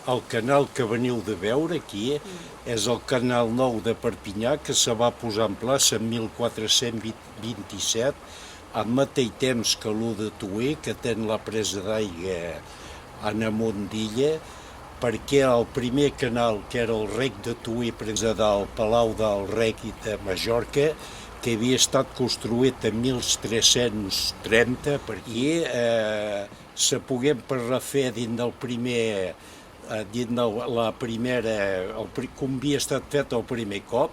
el canal que veniu de veure aquí és el canal nou de Perpinyà, que se va posar en plaça en 1427, al mateix temps que l'U de Tué, que ten la presa d'aigua en amunt d'illa, perquè el primer canal, que era el rec de Tué, presa del Palau del Rec de Mallorca, que havia estat construït en 1330, i se poguem refer dins del primer, dins de la primera, com havia estat fet el primer cop,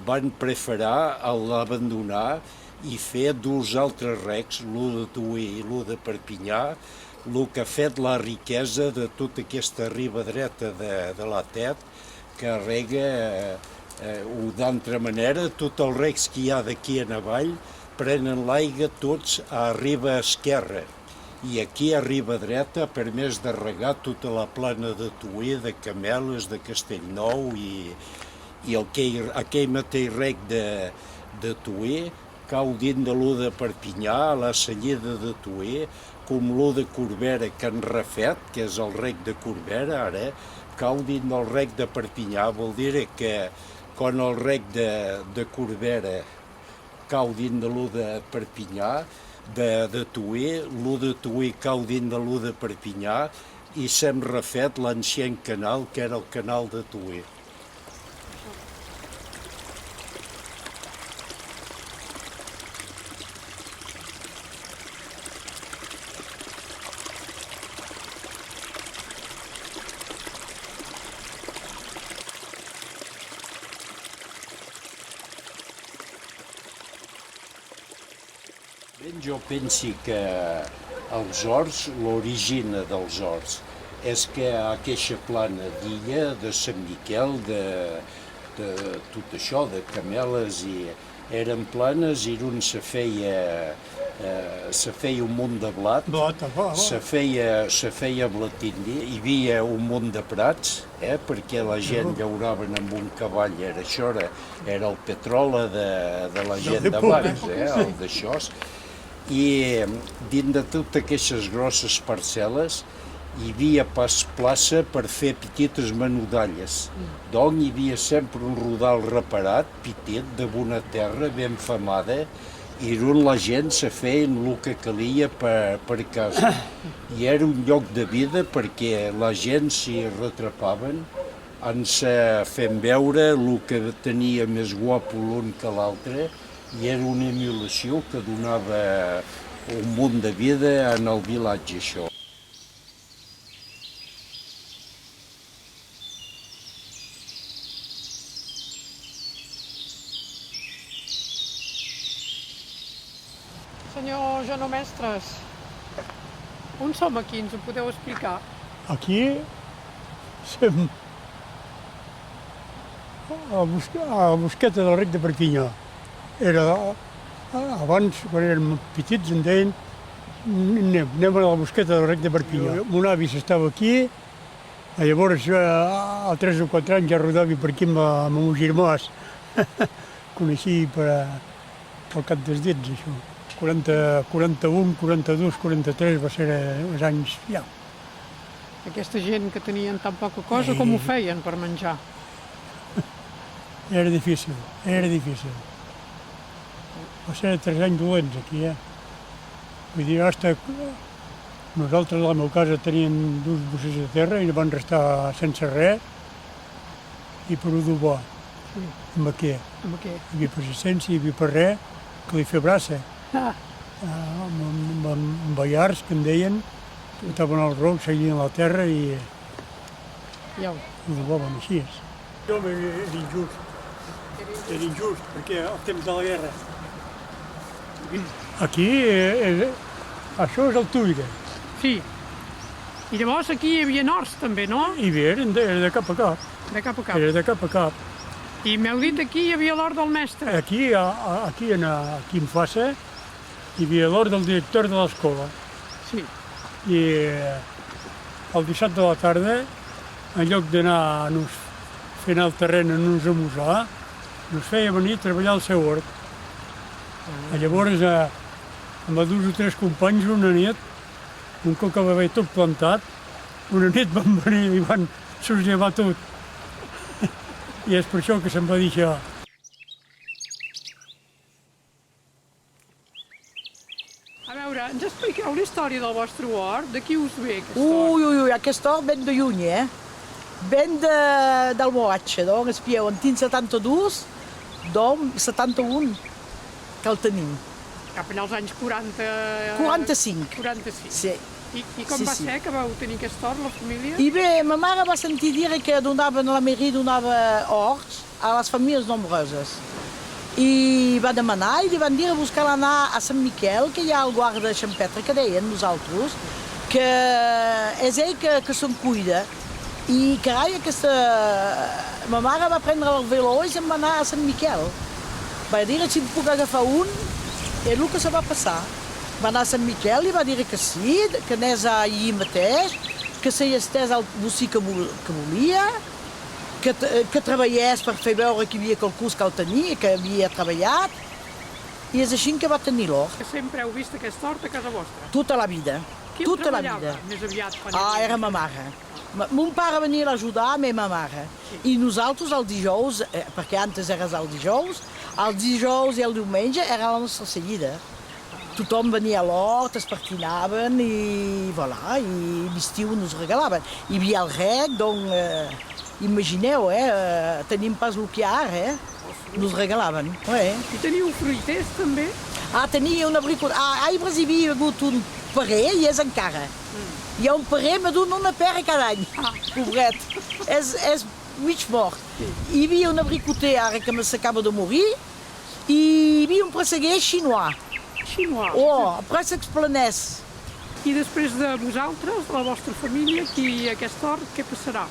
van preferir l'abandonar i fer dos altres recs, l'U de Tué i l'U de Perpinyà, el que ha fet la riquesa de tota aquesta riba dreta de la Tet, que rega, o d'altra manera, tots els recs que hi ha d'aquí en avall prenen l'aigua tots a riba esquerra. I aquí a riba dreta ha permès de regar tota la plana de Tué, de Cameles, de Castellnou, i aquell mateix rec de Tué cau dins de l'U de Perpinyà, a la Cellera de Tué, com l'U de Corbera que han refet, que és el rec de Corbera ara, cau dins del rec de Perpinyà. Vol dir que quan el rec de Corbera cau dins de l'U de Perpinyà, de Tué, l'U de Tué cau dins de l'U de Perpinyà i s'hem refet l'ancient canal, que era el canal de Tué. Jo penso que els horts, l'origina dels horts, és que aquesta plana d'illa, de Sant Miquel, de tot això, de Cameles, eren planes i on se feia un munt de blat, se feia blat indi, hi havia un munt de prats, perquè la gent llauraven amb un cavall, això era el petroli de la gent d'abans, el d'això. I dins de totes aquestes grosses parcel·les hi havia pas plaça per fer petites menudalles. Donc hi havia sempre un rodal reparat, petit, de bona terra, ben famada, i on la gent se feia el que calia per casa. I era un lloc de vida perquè la gent s'hi retrapaven, ens fent veure el que tenia més guapo l'un que l'altre, i era una emulació que donava un munt de vida en el vilatge, això. Senyor Joan Mestres, on som aquí? Ens ho podeu explicar? Aquí som a la Busqueta del Rec de Perpinyà. Abans, quan érem petits, em deien anem a la Busqueta del Rec de Perpinyà. Mon avi s'estava aquí, llavors a 3 o 4 anys ja rodava per aquí amb el meu germà. Coneixia pel cap dels dits, això. 41, 42, 43 va ser els anys ja. Aquesta gent que tenien tan poca cosa, com ho feien per menjar? Era difícil, era difícil. Va ser 3 anys dolents aquí, Vull dir, nosaltres a la meva casa teníem 2 bosses de terra i van restar sense res i per adobar. Amb què? Hi havia persistència, hi havia per res, que li feia braça. Amb baiars, que en deien, estaven al roc, seguien la terra i adobaven així. Home, era injust, perquè al temps de la guerra. Aquí, això és el Tuire. Sí. I llavors aquí hi havia horts també, no? Hi havia, era de cap a cap. De cap a cap. Era de cap a cap. I m'heu dit aquí hi havia l'hort del mestre. Aquí en Fassa, hi havia l'hort del director de l'escola. Sí. I el dissabte de la tarda, en lloc d'anar fent el terreny en uns amusar, ens feia venir a treballar al seu hort. Llavors, amb 2 o 3 companys, una nit, un cop que va haver tot plantat, una nit van venir i van se'ls lleva tot. I és per això que se'n va deixar. A veure, ens expliqueu la història del vostre hort, de qui us ve aquest hort? Ui, aquest hort ben de lluny, Ben del Boatge, doncs, espieu, en tinc 72, doncs 71 que el tenim. Cap als anys 40... 45. 45. Sí. I com Sí, va sí. ser que vau tenir aquest hort, la família? I bé, ma mare va sentir dir que donaven, la mairie donava horts a les famílies nombroses. I va demanar i li van dir a buscar l'anar a Sant Miquel, que hi ha el guarda de Xampetre, que deien nosaltres, que és ell que se'n cuida. I carai, ma mare va prendre el veló i se'n va anar a Sant Miquel. Va dir si en puc agafar un, és el que se va passar. Va anar a Sant Miquel i va dir que sí, que anés allí mateix, que se hi estés al bocí que volia, que treballés per fer veure que hi havia qualcú que el tenia, que havia treballat, i és així que va tenir l'hort. Que sempre heu vist aquest hort a casa vostra? Tota la vida, Qui el tota la treballava vida. més aviat? Quan Era ma mare. Mon pare venia a ajudar, a ma mare. I nosaltres el dijous, perquè antes era el dijous i el diumenge era la nostra seguida. Tothom venia a l'hort, es partinaven i voilà, i l'estiu ens regalaven. Hi havia el rec, doncs, imagineu, tenim pas el que hi ha ara, ens regalaven. I teniu fruiters, també? Tenia una bricota. A Aibres hi havia hagut un parer i és encara. Hi ha un parer, me dona una pera cada any, pobret. És mig mort. Hi havia una bricoter ara que s'acaba de morir i hi havia un presseguer xinois. Xinois. Préssecs planers. I després de vosaltres, de la vostra família, aquí a aquest hort, què passarà?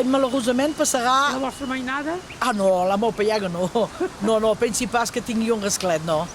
Malauradament passarà... La vostra mainada? No, la meva pallaga no. No, pensi pas que tingui un rasclet, no.